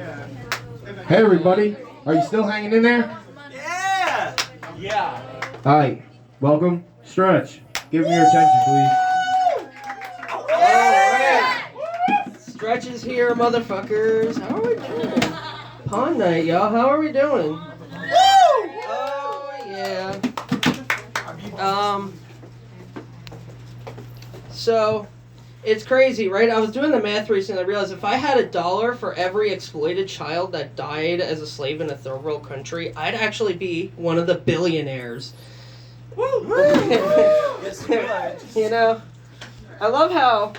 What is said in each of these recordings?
Hey everybody, are you still hanging in there? Yeah! Yeah. Alright, welcome. Stretch. Give me your attention, please. Alright. Stretch is here, motherfuckers. How are we doing? Pond night, y'all. How are we doing? Woo! Oh, yeah. So, it's crazy, right? I was doing the math recently. I realized if I had $1 for every exploited child that died as a slave in a third world country, I'd actually be one of the billionaires. Woo! Yes, you would. You know, I love how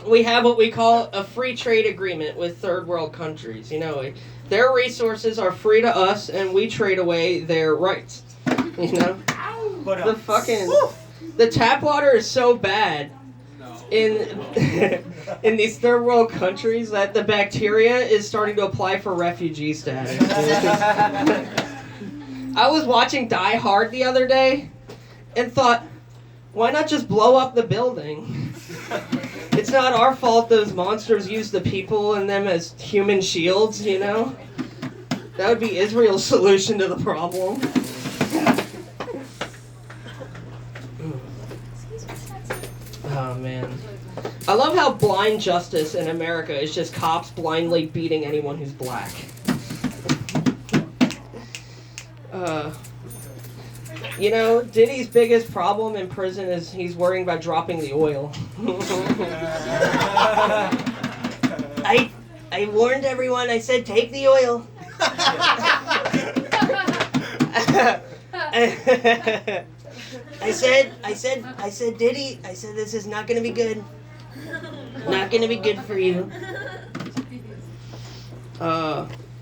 we have what we call a free trade agreement with third world countries. You know, their resources are free to us, and we trade away their rights. You know, the tap water is so bad in in these third world countries that the bacteria is starting to apply for refugee status. I was watching Die Hard the other day and thought, why not just blow up the building? It's not our fault those monsters use the people and them as human shields, you know? That would be Israel's solution to the problem. Oh, man. I love how blind justice in America is just cops blindly beating anyone who's black. You know, Diddy's biggest problem in prison is he's worrying about dropping the oil. I warned everyone, I said, take the oil. I said, Diddy, I said, this is not going to be good. Not going to be good for you.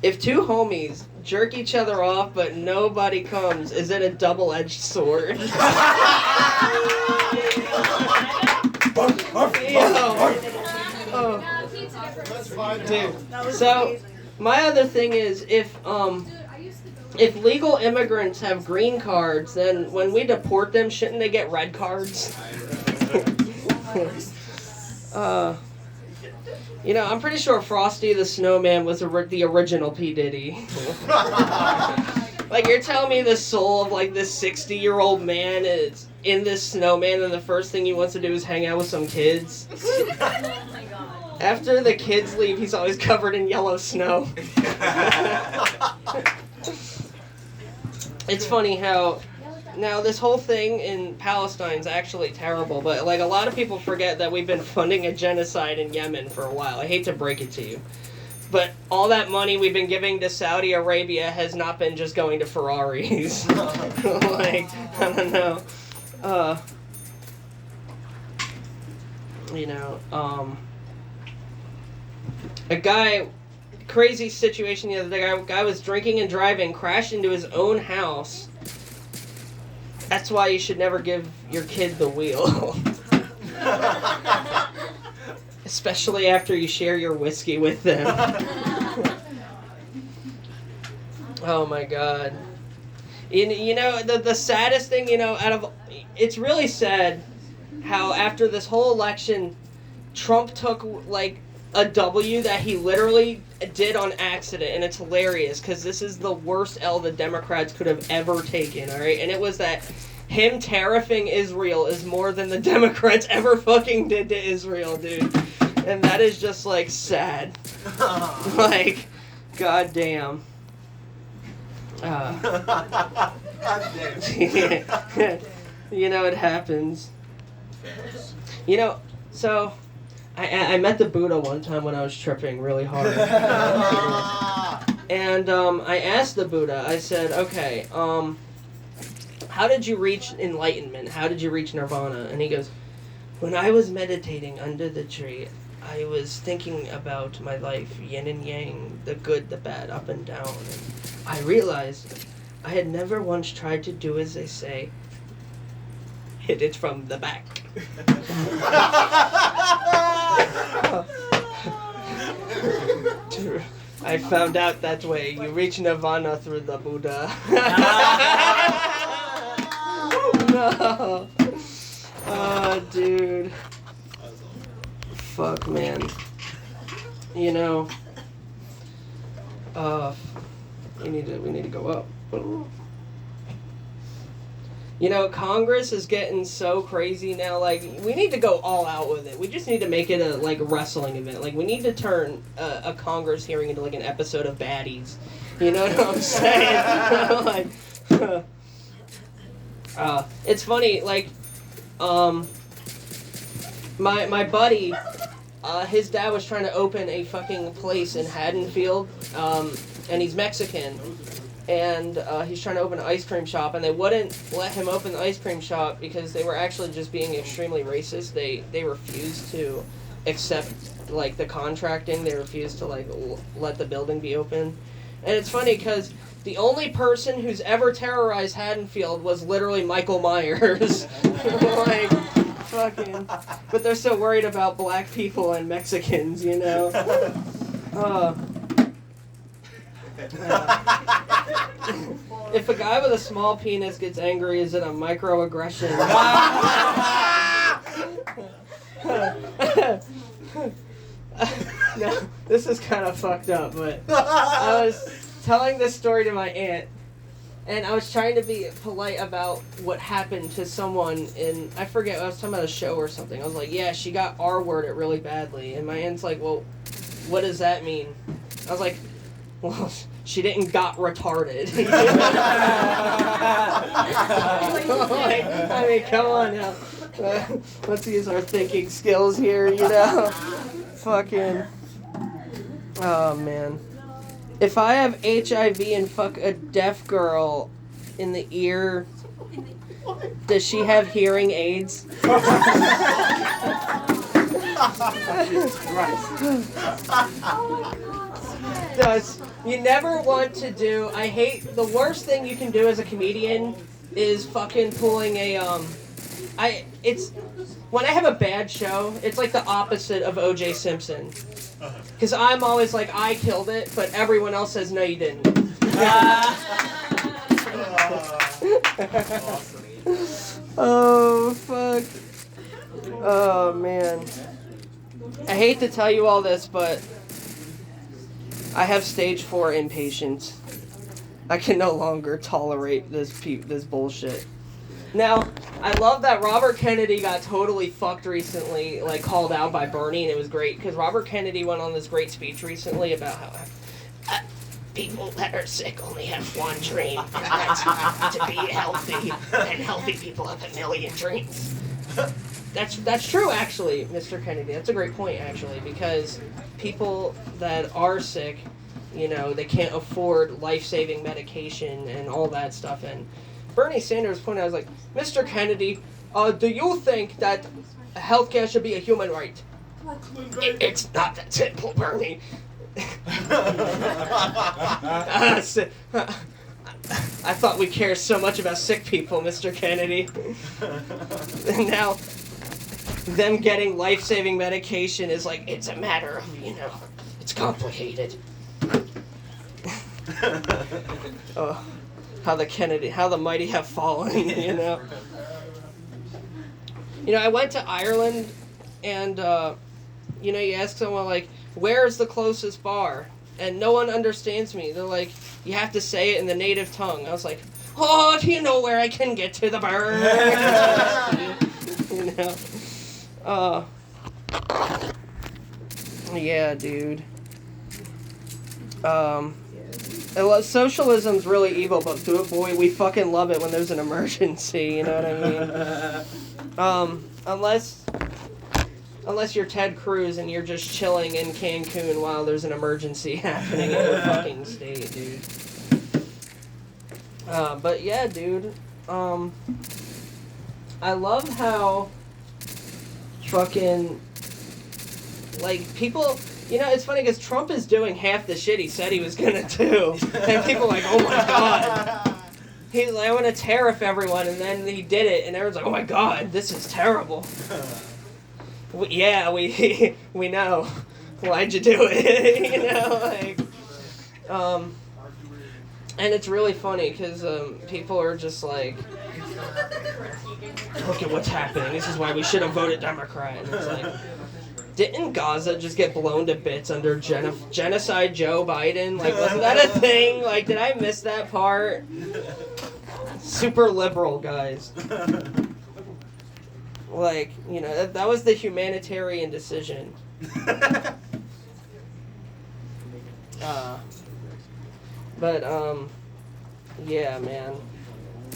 If two homies jerk each other off but nobody comes, is it a double-edged sword? Dude. So, my other thing is, if legal immigrants have green cards, then when we deport them, shouldn't they get red cards? You know, I'm pretty sure Frosty the Snowman was the original P. Diddy. Like, you're telling me the soul of, like, this 60-year-old man is in this snowman and the first thing he wants to do is hang out with some kids? Oh my God. After the kids leave, he's always covered in yellow snow. It's funny how... Now, this whole thing in Palestine is actually terrible, but, like, a lot of people forget that we've been funding a genocide in Yemen for a while. I hate to break it to you. But all that money we've been giving to Saudi Arabia has not been just going to Ferraris. Like, I don't know. You know, a guy... Crazy situation the other day. A guy was drinking and driving, crashed into his own house. That's why you should never give your kid the wheel. Especially after you share your whiskey with them. Oh my God. You know, the saddest thing, you know, it's really sad how after this whole election, Trump took, like, a W that he literally did on accident, and it's hilarious because this is the worst L the Democrats could have ever taken, alright? And it was that him tariffing Israel is more than the Democrats ever fucking did to Israel, dude. And that is just, like, sad. Like, goddamn. You know, it happens. You know, so... I met the Buddha one time when I was tripping really hard. And I asked the Buddha, I said, okay, how did you reach enlightenment? How did you reach nirvana? And he goes, when I was meditating under the tree, I was thinking about my life, yin and yang, the good, the bad, up and down. And I realized I had never once tried to do as they say, hit it from the back. I found out that way. You reach nirvana through the Buddha. No. Oh, dude. Fuck, man. You know, We need to go up. You know, Congress is getting so crazy now. Like, we need to go all out with it. We just need to make it a wrestling event. Like, we need to turn a Congress hearing into like an episode of Baddies. You know what I'm saying? Like, it's funny. Like, my buddy, his dad was trying to open a fucking place in Haddonfield, and he's Mexican. And he's trying to open an ice cream shop, and they wouldn't let him open the ice cream shop because they were actually just being extremely racist. They refused to accept like the contracting. They refused to like let the building be open. And it's funny because the only person who's ever terrorized Haddonfield was literally Michael Myers. Like, fucking. But they're so worried about black people and Mexicans, you know. If a guy with a small penis gets angry, is it a microaggression? No, this is kind of fucked up, but I was telling this story to my aunt, and I was trying to be polite about what happened to someone in, I forget, I was talking about a show or something. I was like, yeah, she got R-worded really badly, and my aunt's like, well, what does that mean? I was like, well, she didn't got retarded. I mean, come on now. Let's use our thinking skills here, you know? Fucking. Oh, man. If I have HIV and fuck a deaf girl in the ear, does she have hearing aids? You never want to do. I hate the worst thing you can do as a comedian is fucking pulling a it's when I have a bad show, it's like the opposite of O.J. Simpson. Because I'm always like, I killed it, but everyone else says, no, you didn't. Oh, fuck. Oh, man. I hate to tell you all this, but I have stage 4 impatience. I can no longer tolerate this bullshit. Now, I love that Robert Kennedy got totally fucked recently, like called out by Bernie, and it was great because Robert Kennedy went on this great speech recently about how people that are sick only have one dream, and that's to be healthy, and healthy people have a million dreams. That's true, actually, Mr. Kennedy. That's a great point, actually, because people that are sick, you know, they can't afford life-saving medication and all that stuff, and Bernie Sanders pointed out, I was like, Mr. Kennedy, do you think that healthcare should be a human right? It's not that simple, Bernie. I thought we cared so much about sick people, Mr. Kennedy. And now, them getting life-saving medication is like, it's a matter of, you know, it's complicated. Oh. How the mighty have fallen, you know. You know, I went to Ireland, and, you know, you ask someone, like, where's the closest bar? And no one understands me. They're like, you have to say it in the native tongue. I was like, oh, do you know where I can get to the bar? You know. Yeah, dude. Socialism's really evil, but boy, we fucking love it when there's an emergency, you know what I mean? Unless you're Ted Cruz and you're just chilling in Cancun while there's an emergency happening in your fucking state, dude. But yeah, dude, I love how fucking, like, people... You know, it's funny because Trump is doing half the shit he said he was gonna do. And people are like, oh my god. He's like, I want to tariff everyone, and then he did it, and everyone's like, oh my god, this is terrible. We know. Why'd you do it? You know, like, and it's really funny because people are just like, look at what's happening. This is why we should have voted Democrat. And it's like, Didn't Gaza just get blown to bits under genocide Joe Biden? Like, wasn't that a thing? Like, did I miss that part? Super liberal, guys. Like, you know, that was the humanitarian decision. Yeah, man.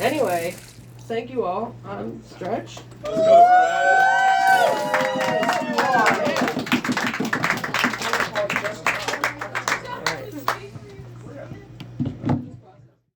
Anyway, thank you all. Stretch. Let's go, Fred.